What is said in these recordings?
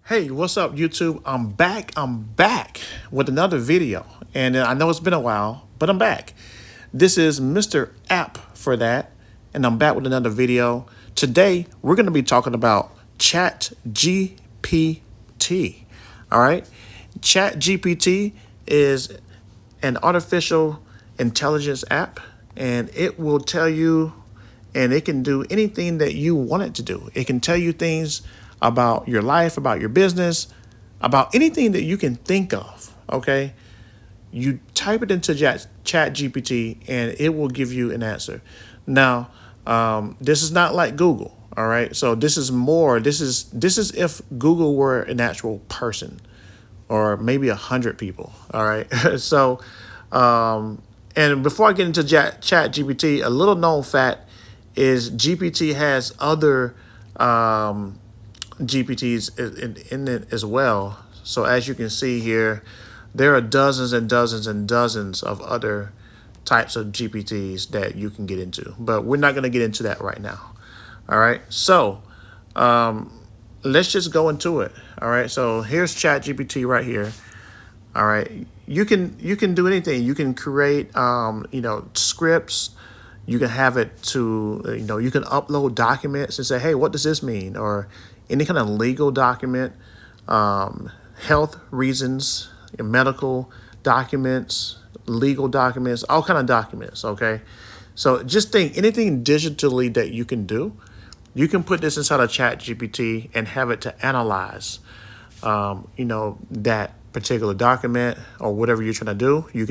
Hey, what's up, YouTube? I'm back. I'm back with another video. And I know it's been a while, but I'm back. This is Mr. App for that. And I'm back with another video. Today, we're going to be talking about ChatGPT. All right. ChatGPT is an artificial intelligence app, and it will tell you, and it can do anything that you want it to do. It can tell you things about your life, about your business, about anything that you can think of. Okay. You type it into ChatGPT and it will give you an answer. Now, this is not like Google. All right. So this is more, this is if Google were an actual person or maybe 100 people. All right. So, and before I get into ChatGPT, a little known fact is GPT has other GPTs in it as well. So as you can see here, there are dozens and dozens and dozens of other types of GPTs that you can get into, but we're not going to get into that right now. All right. So let's just go into it. All right. So here's ChatGPT right here. All right. You can do anything. You can create scripts. You can have it to, you can upload documents and say, hey, what does this mean? Or any kind of legal document, health reasons, medical documents, legal documents, all kind of documents. Okay. So just think anything digitally that you can do, you can put this inside of ChatGPT and have it to analyze, that particular document or whatever you're trying to do. You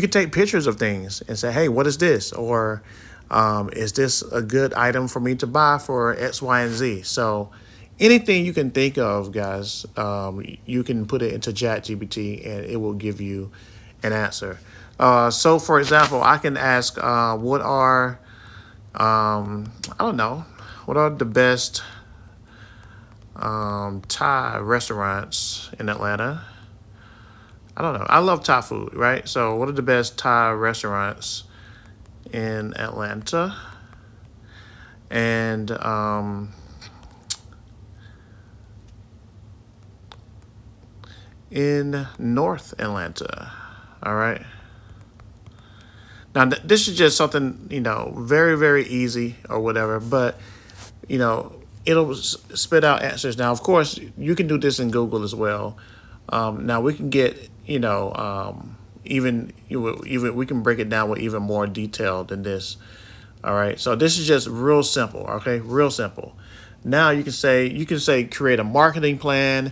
can take pictures of things and say, hey, what is this? Or is this a good item for me to buy for X, Y, and Z? So anything you can think of, guys, you can put it into ChatGPT and it will give you an answer. So, for example, I can ask, what are, what are the best Thai restaurants in Atlanta? I don't know. I love Thai food, right? So what are the best Thai restaurants in Atlanta? And in North Atlanta. All right. Now, this is just something, very, very easy or whatever, but, it'll spit out answers. Now, of course, you can do this in Google as well. Now we can get, even we can break it down with even more detail than this. All right. So this is just real simple. Okay. Real simple. Now you can say create a marketing plan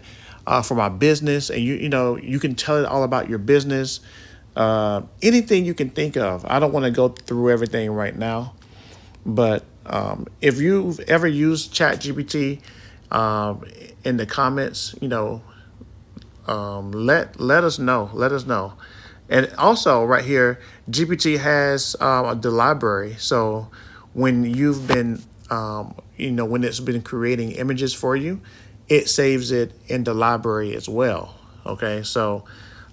for my business, and you can tell it all about your business. Anything you can think of. I don't want to go through everything right now, but if you've ever used ChatGPT, in the comments, let us know. Let us know. And also right here, GPT has the library. So when you've been, when it's been creating images for you, it saves it in the library as well. Okay, so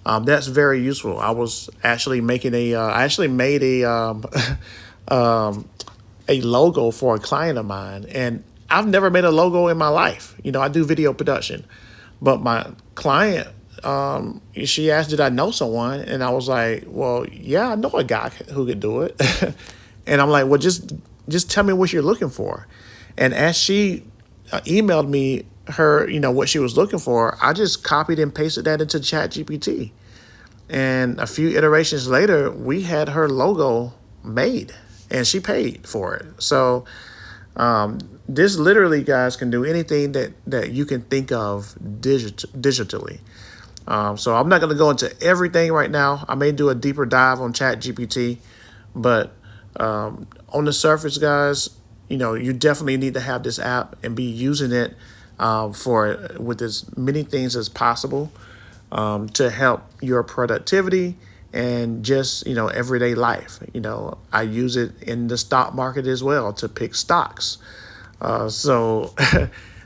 that's very useful. I was actually making I actually made a logo for a client of mine, and I've never made a logo in my life. I do video production, but my client, she asked, did I know someone? And I was like, well, yeah, I know a guy who could do it. And I'm like, well, just tell me what you're looking for. And as she emailed me her, what she was looking for, I just copied and pasted that into ChatGPT. And a few iterations later, we had her logo made and she paid for it. So this literally, guys, can do anything that you can think of digitally. So I'm not going to go into everything right now. I may do a deeper dive on ChatGPT, but on the surface, guys, you definitely need to have this app and be using it with as many things as possible to help your productivity and just, everyday life. I use it in the stock market as well to pick stocks. So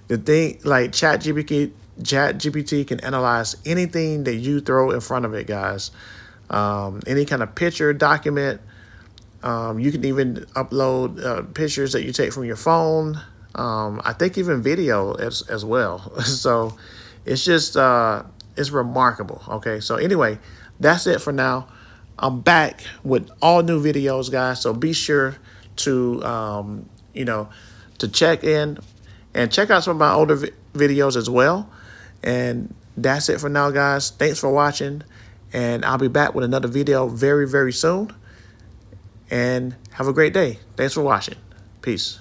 the thing, like ChatGPT can analyze anything that you throw in front of it, guys. Any kind of picture, document. You can even upload pictures that you take from your phone, I think even video as well. So it's just it's remarkable. Okay, so anyway, that's it for now. I'm back with all new videos, guys. So be sure to to check in and check out some of my older videos as well. And that's it for now, guys. Thanks for watching, and I'll be back with another video very, very soon. And have a great day. Thanks for watching. Peace.